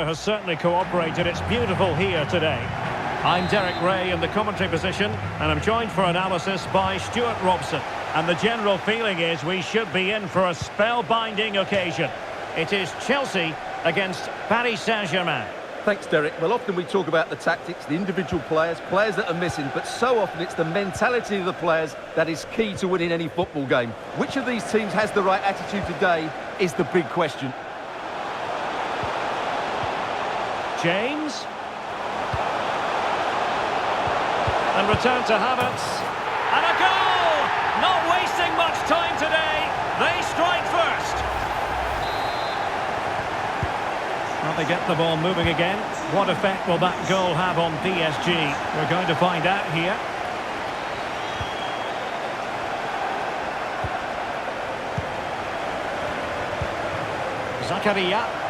Has certainly cooperated. It's beautiful here today. I'm Derek Ray in the commentary position, and I'm joined for analysis by Stuart Robson. And the general feeling is we should be in for a spellbinding occasion. It is Chelsea against Paris Saint-Germain. Thanks, Derek. Well, often we talk about the tactics, the individual players that are missing, but so often it's the mentality of the players that is key to winning any football game. Which of these teams has the right attitude today is the big question. James. And return to Havertz. And a goal! Not wasting much time today. They strike first. Well, they get the ball moving again. What effect will that goal have on PSG? We're going to find out here. Zakaria.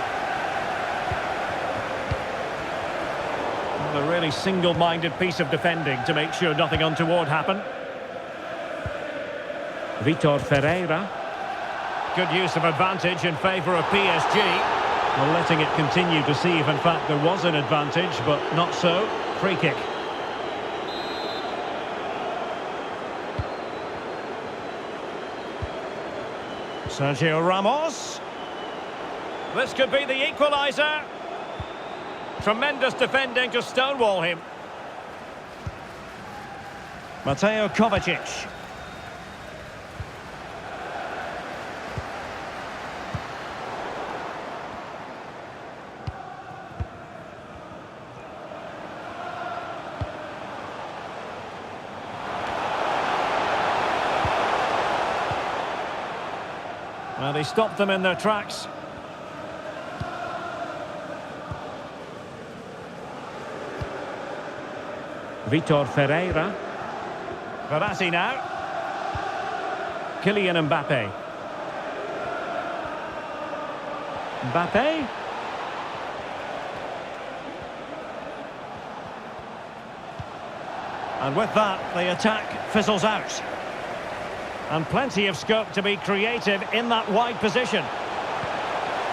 A really single-minded piece of defending to make sure nothing untoward happened. Vitor Ferreira. Good use of advantage in favour of PSG. Well, letting it continue to see if in fact there was an advantage, but not so. Free kick. Sergio Ramos. This could be the equaliser. Tremendous defending to stonewall him. Mateo Kovacic. Well, he stopped them in their tracks. Vitor Ferreira. Verratti now. Kylian Mbappe. Mbappe. And with that, the attack fizzles out. And plenty of scope to be creative in that wide position.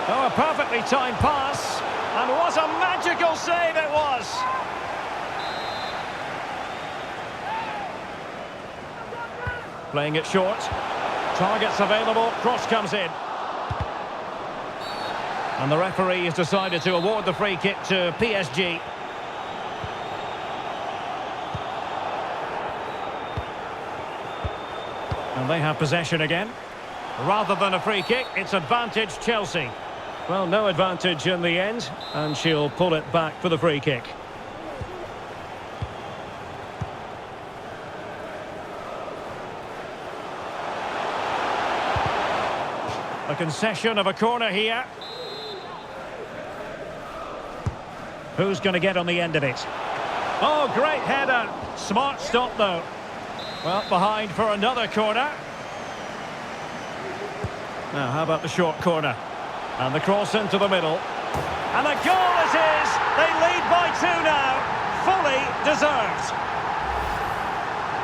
Oh, a perfectly timed pass. And what a magical save it was! Playing it short. Targets available. Cross comes in. And the referee has decided to award the free kick to PSG. And they have possession again. Rather than a free kick, it's advantage Chelsea. Well, no advantage in the end, and she'll pull it back for the free kick. A concession of a corner here. Who's going to get on the end of it? Oh, great header. Smart stop, though. Well, behind for another corner. Now, how about the short corner? And the cross into the middle. And a goal it is! They lead by 2 now. Fully deserved.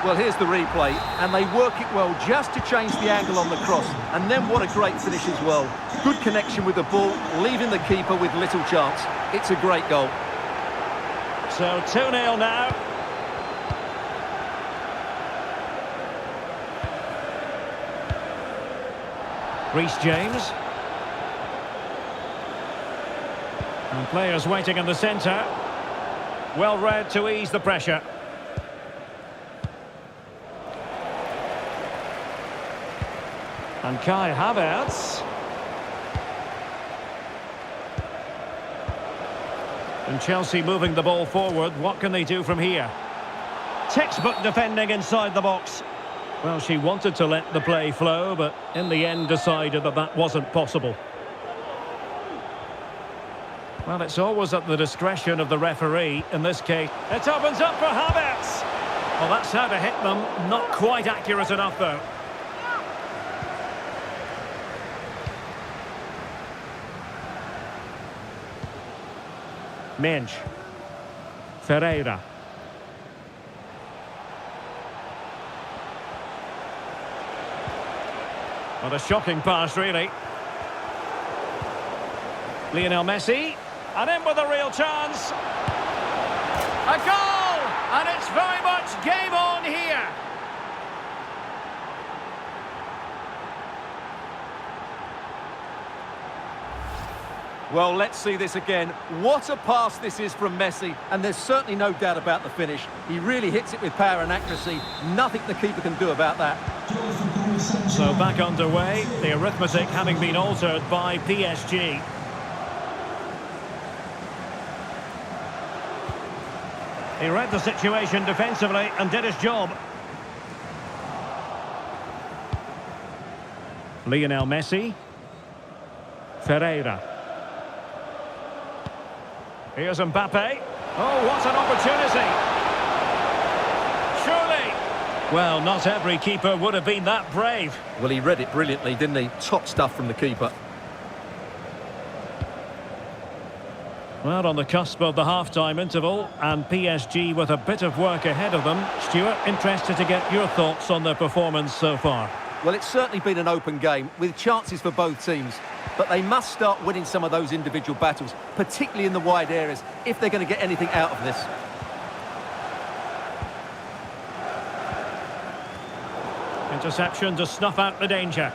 Well, here's the replay, and they work it well just to change the angle on the cross. And then what a great finish as well. Good connection with the ball, leaving the keeper with little chance. It's a great goal. So 2-0 now. Reece James. And players waiting in the centre. Well read to ease the pressure. And Kai Havertz. And Chelsea moving the ball forward. What can they do from here? Textbook defending inside the box. Well, she wanted to let the play flow, but in the end decided that that wasn't possible. Well, it's always at the discretion of the referee. In this case, it opens up for Havertz. Well, that's how to hit them. Not quite accurate enough, though. Mensch. Ferreira. What a shocking pass, really. Lionel Messi. And in with a real chance. A goal! And it's very much game on here. Well, let's see this again. What a pass this is from Messi, and there's certainly no doubt about the finish. He really hits it with power and accuracy. Nothing the keeper can do about that. So back underway, the arithmetic having been altered by PSG. He read the situation defensively and did his job. Lionel Messi. Ferreira. Here's Mbappe. Oh, what an opportunity. Surely. Well, not every keeper would have been that brave. Well, he read it brilliantly, didn't he? Top stuff from the keeper. Well, on the cusp of the half-time interval, and PSG with a bit of work ahead of them. Stuart, interested to get your thoughts on their performance so far. Well, it's certainly been an open game, with chances for both teams. But they must start winning some of those individual battles, particularly in the wide areas, if they're going to get anything out of this. Interception to snuff out the danger.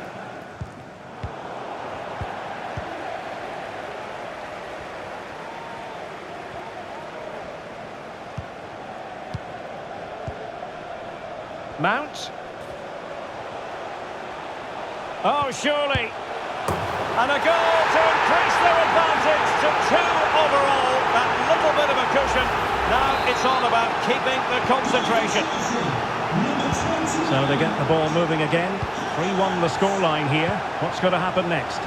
Mount. Oh, surely. And a goal to increase their advantage to 2 overall. That little bit of a cushion. Now it's all about keeping the concentration. So they get the ball moving again. 3-1 the scoreline here. What's going to happen next?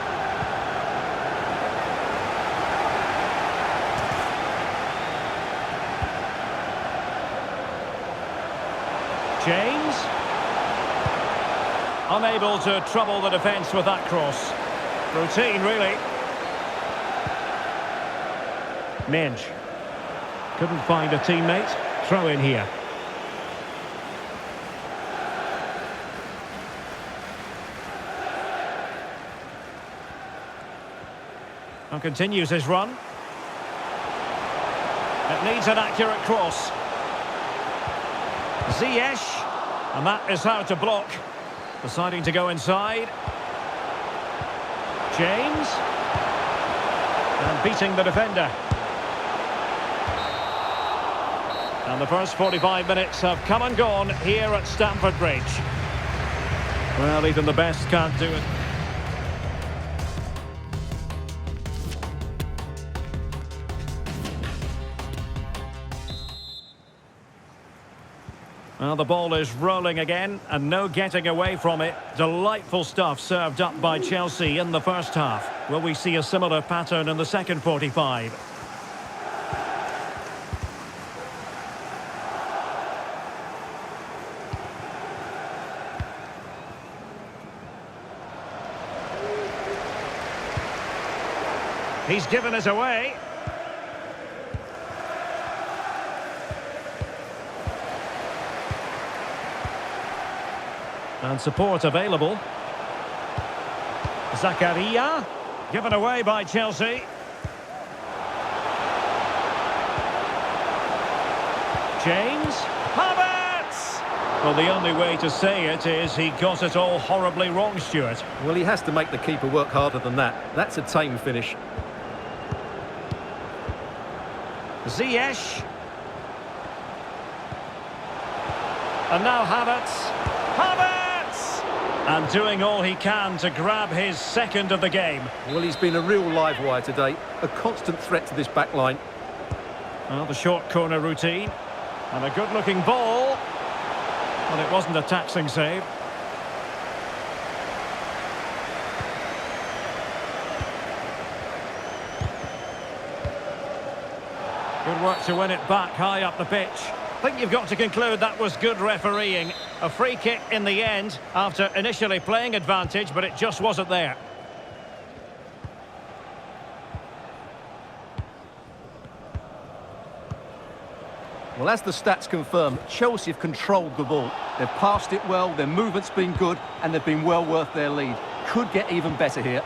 James. Unable to trouble the defence with that cross. Routine, really. Midge. Couldn't find a teammate. Throw in here. And continues his run. It needs an accurate cross. Ziyech. And that is how to block. Deciding to go inside. James. And beating the defender. And the first 45 minutes have come and gone here at Stamford Bridge. Well, even the best can't do it. Well, the ball is rolling again, and no getting away from it. Delightful stuff served up by Chelsea in the first half. Will we see a similar pattern in the second 45? He's given us away. And support available. Zakaria. Given away by Chelsea. James. Havertz! Well, the only way to say it is he got it all horribly wrong, Stuart. Well, he has to make the keeper work harder than that. That's a tame finish. Ziyech. And now Havertz. Havertz! And doing all he can to grab his second of the game. Well, he's been a real live wire today. A constant threat to this back line. Well, the short corner routine. And a good-looking ball. Well, it wasn't a taxing save. Good work to win it back high up the pitch. I think you've got to conclude that was good refereeing. A free kick in the end after initially playing advantage, but it just wasn't there. Well, as the stats confirm, Chelsea have controlled the ball. They've passed it well, their movement's been good, and they've been well worth their lead. Could get even better here.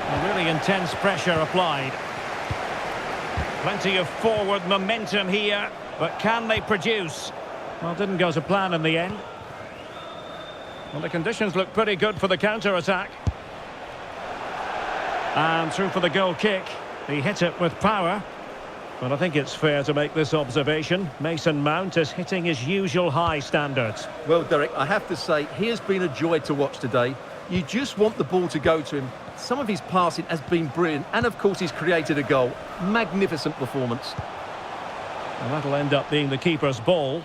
A really intense pressure applied. Plenty of forward momentum here, but can they produce? Well, didn't go to plan in the end. Well, the conditions look pretty good for the counter-attack. And through for the goal kick. He hit it with power. But I think it's fair to make this observation. Mason Mount is hitting his usual high standards. Well, Derek, I have to say, he has been a joy to watch today. You just want the ball to go to him. Some of his passing has been brilliant. And, of course, he's created a goal. Magnificent performance. And that'll end up being the keeper's ball.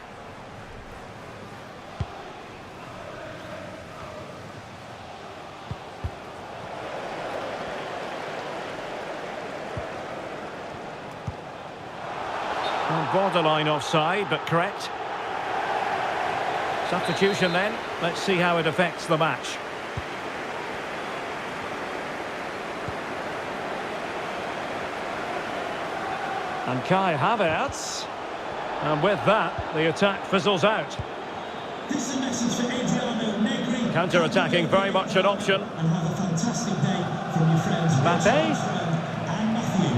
Borderline offside, but correct. Substitution then. Let's see how it affects the match. And Kai Havertz. And with that, the attack fizzles out. This is a message for Adriano Negri. Counter-attacking very much an option. And have a fantastic day from your friends Mbappe. and Matthew.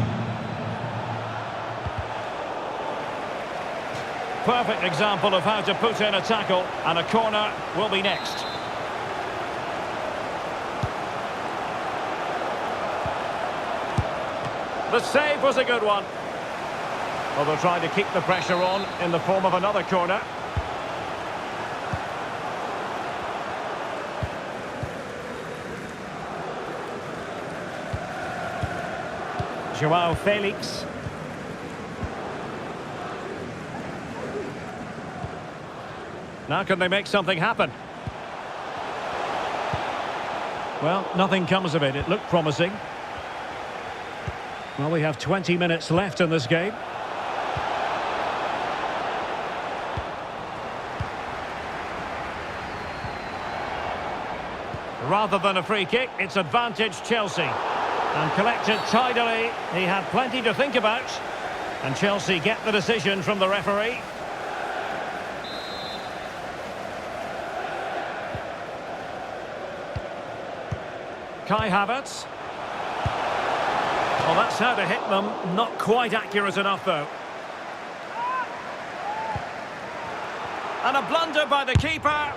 Perfect example of how to put in a tackle, and a corner will be next. The save was a good one. Well, they'll try to keep the pressure on in the form of another corner. Joao Felix. Now can they make something happen? Well, nothing comes of it. It looked promising. Well, we have 20 minutes left in this game. Rather than a free kick, it's advantage Chelsea. And collected tidily. He had plenty to think about. And Chelsea get the decision from the referee. Kai Havertz. Well, that's how to hit them. Not quite accurate enough, though. And a blunder by the keeper.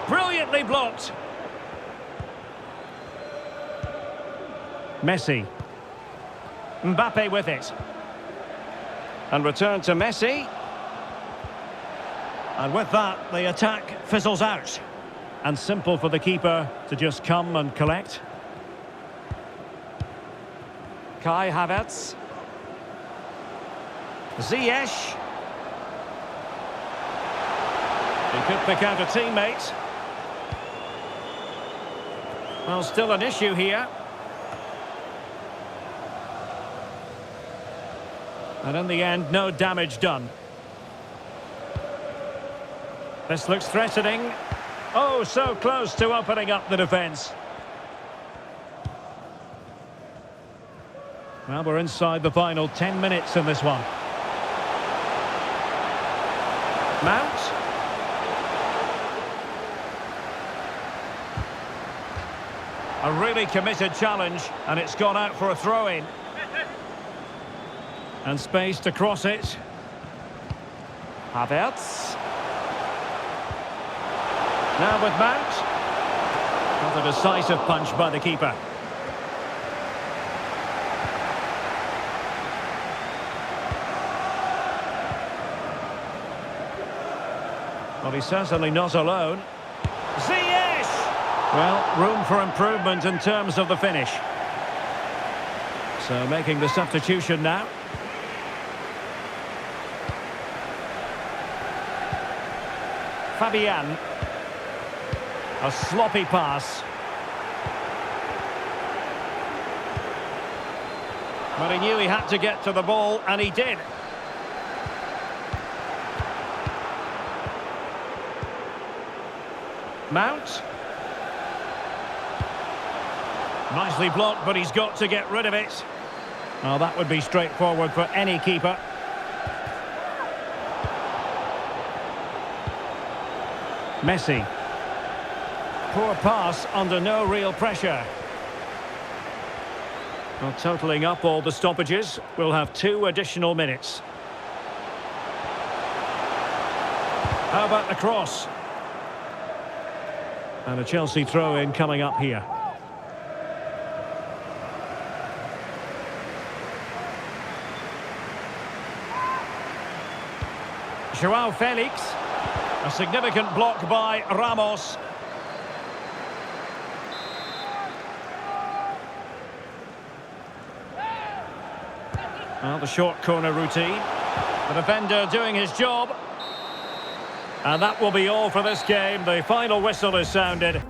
Brilliantly blocked. Messi. Mbappe with it. And return to Messi. And with that, the attack fizzles out. And simple for the keeper to just come and collect. Kai Havertz. Ziyech. He could pick out a teammate. Well, still an issue here. And in the end, no damage done. This looks threatening. Oh, so close to opening up the defence. Well, we're inside the final 10 minutes in this one. Mount. A really committed challenge, and it's gone out for a throw-in. And space to cross it. Havertz. Now with Mount. Not a decisive punch by the keeper. Well, he's certainly not alone. Ziyech! Well, room for improvement in terms of the finish. So making the substitution now. Fabian. A sloppy pass. But he knew he had to get to the ball, and he did. Mount. Nicely blocked, but he's got to get rid of it. Well, that would be straightforward for any keeper. Messi. Poor pass under no real pressure. Well, totalling up all the stoppages, we'll have 2 additional minutes. How about the cross? And a Chelsea throw-in coming up here. Joao Felix. A significant block by Ramos. Well, the short corner routine. The defender doing his job. And that will be all for this game. The final whistle is sounded.